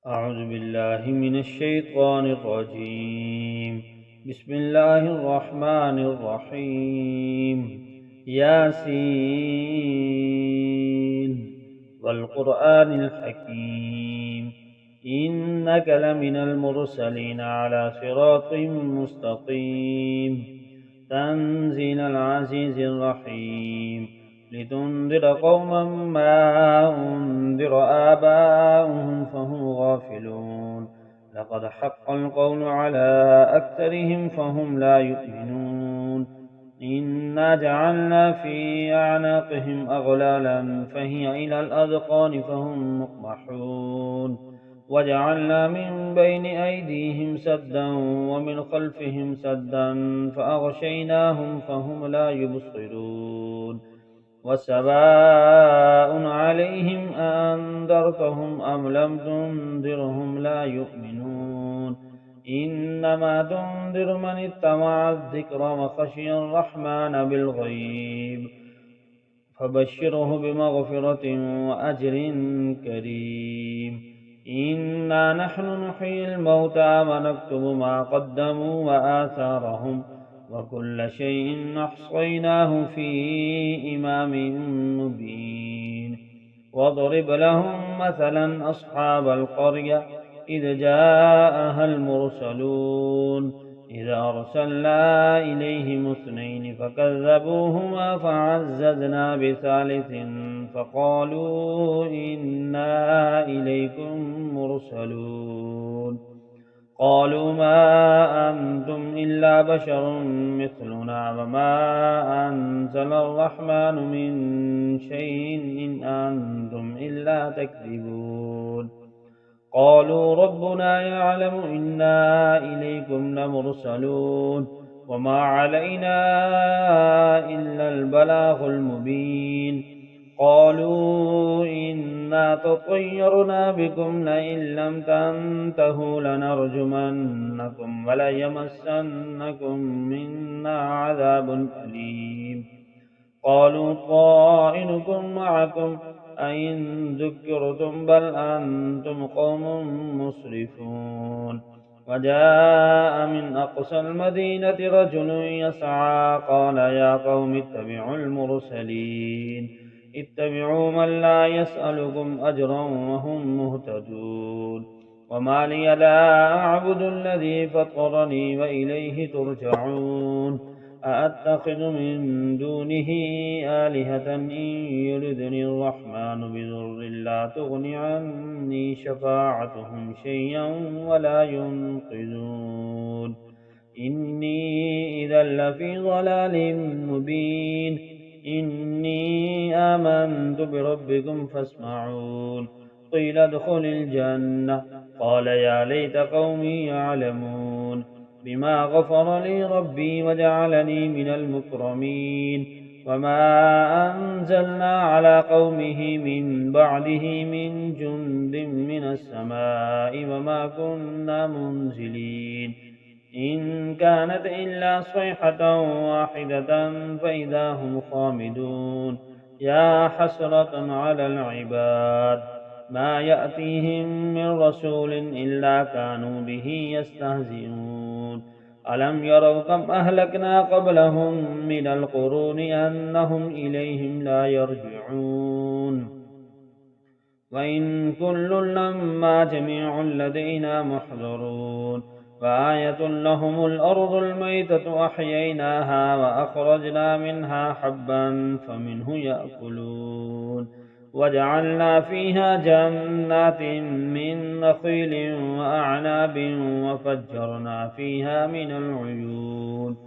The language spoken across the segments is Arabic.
أعوذ بالله من الشيطان الرجيم. بسم الله الرحمن الرحيم. ياسين والقرآن الحكيم، إنك لمن المرسلين على صراط مستقيم، تنزيل العزيز الرحيم، لتنذر قوما ما أنذر آباؤهم فهم غافلون. لقد حق القول على أكثرهم فهم لا يؤمنون. إنا جعلنا في أعناقهم أغلالا فهي إلى الأذقان فهم مقمحون. وجعلنا من بين أيديهم سدا ومن خلفهم سدا فأغشيناهم فهم لا يبصرون. وسواء عليهم أأنذرتهم أم لم تنذرهم لا يؤمنون. إنما تنذر من اتبع الذكر وخشي الرحمن بالغيب، فبشره بمغفرة وأجر كريم. إنا نحن نحيي الموتى ونكتب ما قدموا وآثارهم، وكل شيء أحصيناه في إمام مبين. واضرب لهم مثلا أصحاب القرية إذ جاءها المرسلون، إذا أرسلنا إليهم اثنين فكذبوهما فعززنا بثالث فقالوا إنا إليكم مرسلون. قالوا ما أنتم إلا بشر مثلنا وما أنزل الرحمن من شيء إن أنتم إلا تكذبون. قالوا ربنا يعلم إنا إليكم لمرسلون وما علينا إلا البلاغ المبين. قالوا إنا تطيرنا بكم لئن لم تنتهوا لنرجمنكم وليمسنكم منا عذاب أليم. قالوا طائركم معكم أئن ذكرتم بل أنتم قوم مسرفون. وجاء من أقصى المدينة رجل يسعى قال يا قوم اتبعوا المرسلين، اتبعوا من لا يسألكم أجرا وهم مهتدون. وما لي لا أعبد الذي فطرني وإليه ترجعون. أأتخذ من دونه آلهة إن يردني الرحمن بضر لا تغن عني شفاعتهم شيئا ولا ينقذون. إني إذا لفي ضلال مبين. إني آمنت بربكم فاسمعون. قيل ادخل الجنة قال يا ليت قومي يعلمون بما غفر لي ربي وجعلني من المكرمين. وما أنزلنا على قومه من بعده من جند من السماء وما كنا منزلين. إن كانت إلا صيحة واحدة فإذا هم خامدون. يا حسرة على العباد، ما يأتيهم من رسول إلا كانوا به يستهزئون. ألم يروا كم أهلكنا قبلهم من القرون أنهم إليهم لا يرجعون. وإن كل لما جميع لدينا محضرون. فآية لهم الأرض الميتة أحييناها وأخرجنا منها حبا فمنه يأكلون. وجعلنا فيها جنات من نخيل وأعناب وفجرنا فيها من العيون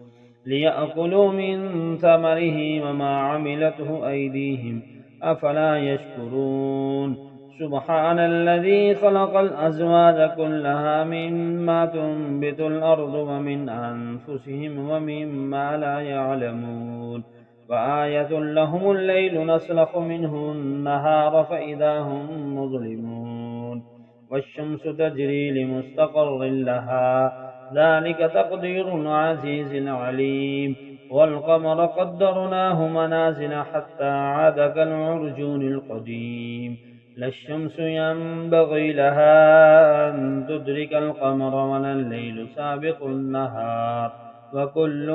ليأكلوا من ثمره وما عملته أيديهم أفلا يشكرون. سبحان الذي خلق الأزواج كلها مما تنبت الأرض ومن أنفسهم ومما لا يعلمون. وآية لهم الليل نسلخ منه النهار فإذا هم مظلمون. والشمس تجري لمستقر لها ذلك تقدير العزيز العليم. والقمر قدرناه منازل حتى عاد كالعرجون القديم. لا الشمس ينبغي لها أن تدرك القمر ولا الليل سابق النهار وكل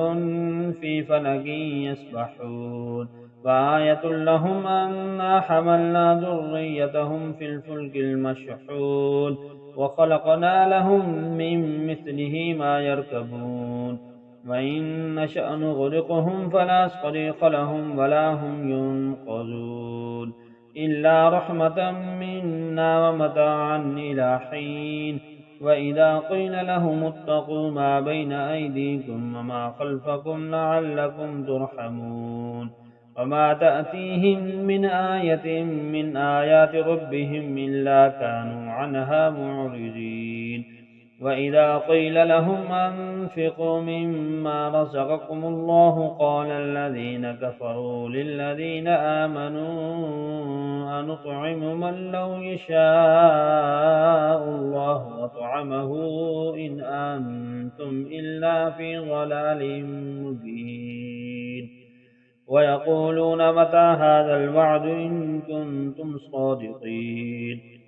في فلك يسبحون وآية لهم أنا حملنا ذريتهم في الفلك المشحون وخلقنا لهم من مثله ما يركبون وإن نشأ نغرقهم فلا صريخ لهم ولا هم ينقذون إلا رحمة منا ومتاعا إلى حين وإذا قيل لهم اتقوا ما بين أيديكم وما خلفكم لعلكم ترحمون وما تأتيهم من آية من آيات ربهم إلا كانوا عنها معرضين وإذا قيل لهم أنفقوا مما رزقكم الله قال الذين كفروا للذين آمنوا أنطعم من لو يشاء الله أطعمه إن أنتم إلا في ضلال مبين ويقولون متى هذا الوعد إن كنتم صادقين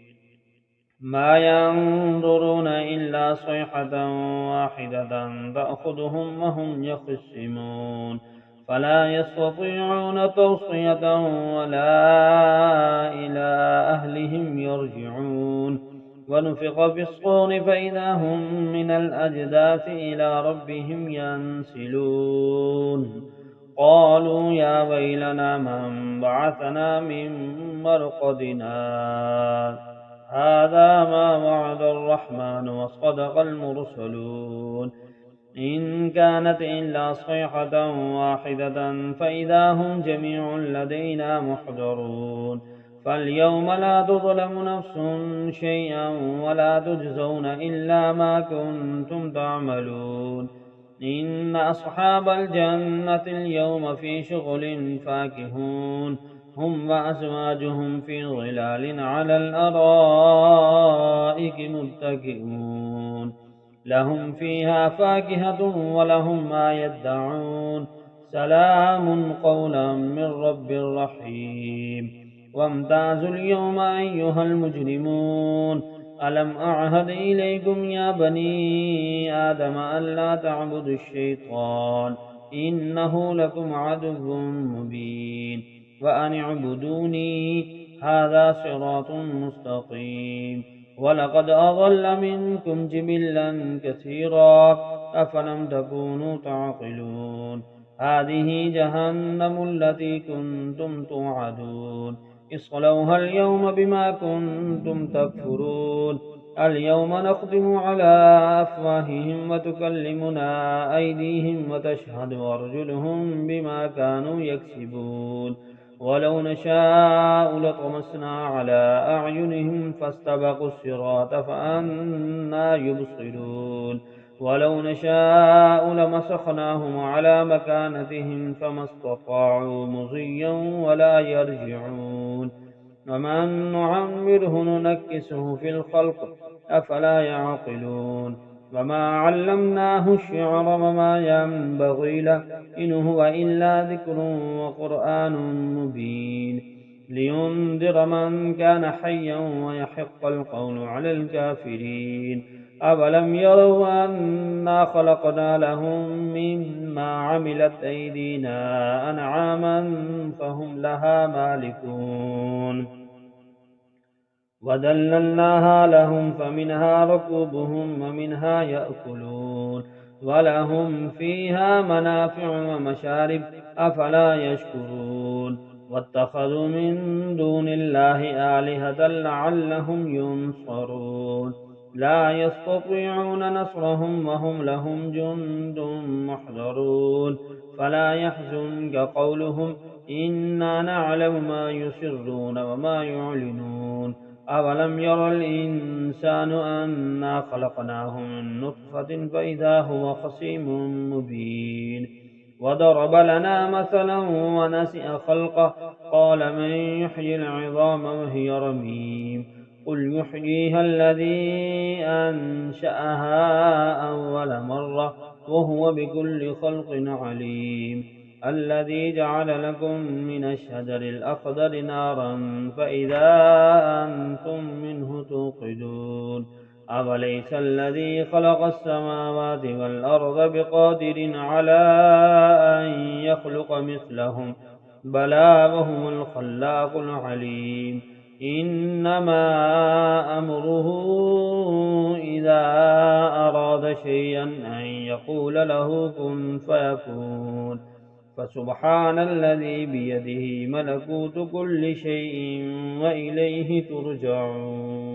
ما ينظرون إلا صيحة واحدة تأخذهم وهم يخصمون فلا يستطيعون توصية ولا إلى أهلهم يرجعون ونفخ في الصور فإذا هم من الأجداث إلى ربهم ينسلون قالوا يا ويلنا من بعثنا من مرقدنا هذا ما وعد الرحمن وصدق المرسلون إن كانت إلا صيحة واحدة فإذا هم جميع لدينا محضرون فاليوم لا تظلم نفس شيئا ولا تجزون إلا ما كنتم تعملون إن أصحاب الجنة اليوم في شغل فاكهون هم وأزواجهم في ظلال على الأرائك متكئون لهم فيها فاكهة ولهم ما يدعون سلام قولا من رب رحيم وامتازوا اليوم أيها المجرمون ألم أعهد إليكم يا بني آدم ألا تعبدوا الشيطان إنه لكم عدو مبين وأن اعبدوني هذا صراط مستقيم ولقد أضل منكم جبلا كثيرا أفلم تكونوا تعقلون هذه جهنم التي كنتم توعدون اصلوها اليوم بما كنتم تكفرون اليوم نختم على أفواههم وتكلمنا أيديهم وتشهد أرجلهم بما كانوا يكسبون ولو نشاء لطمسنا على أعينهم فاستبقوا الصراط فأنا يبصرون ولو نشاء لمسخناهم على مكانتهم فما استطاعوا مضيا ولا يرجعون ومن نعمره ننكسه في الخلق أفلا يعقلون وما علمناه الشعر وما ينبغي له إن هو إلا ذكر وقرآن مبين لينذر من كان حيا ويحق القول على الكافرين أولم يروا أنا خلقنا لهم مما عملت أيدينا أنعاما فهم لها مالكون وذللناها لهم فمنها ركوبهم ومنها يأكلون ولهم فيها منافع ومشارب أفلا يشكرون واتخذوا من دون الله آلهة لعلهم ينصرون لا يستطيعون نصرهم وهم لهم جند محضرون فلا يحزنك قولهم إنا نعلم ما يسرون وما يعلنون أولم ير الإنسان أنا خلقناه من نطفة فإذا هو خصيم مبين وضرب لنا مثلا ونسئ خلقه قال من يحيي العظام وهي رميم قل يحييها الذي أنشأها أول مرة وهو بكل خلق عليم الذي جعل لكم من الشجر الأخضر نارا فإذا أنتم منه توقدون أوليس الذي خلق السماوات والأرض بقادر على أن يخلق مثلهم بلى وهو الخلاق العليم إنما أمره إذا أراد شيئا أن يقول له كن فيكون فسبحان الذي بيده ملكوت كل شيء وإليه ترجعون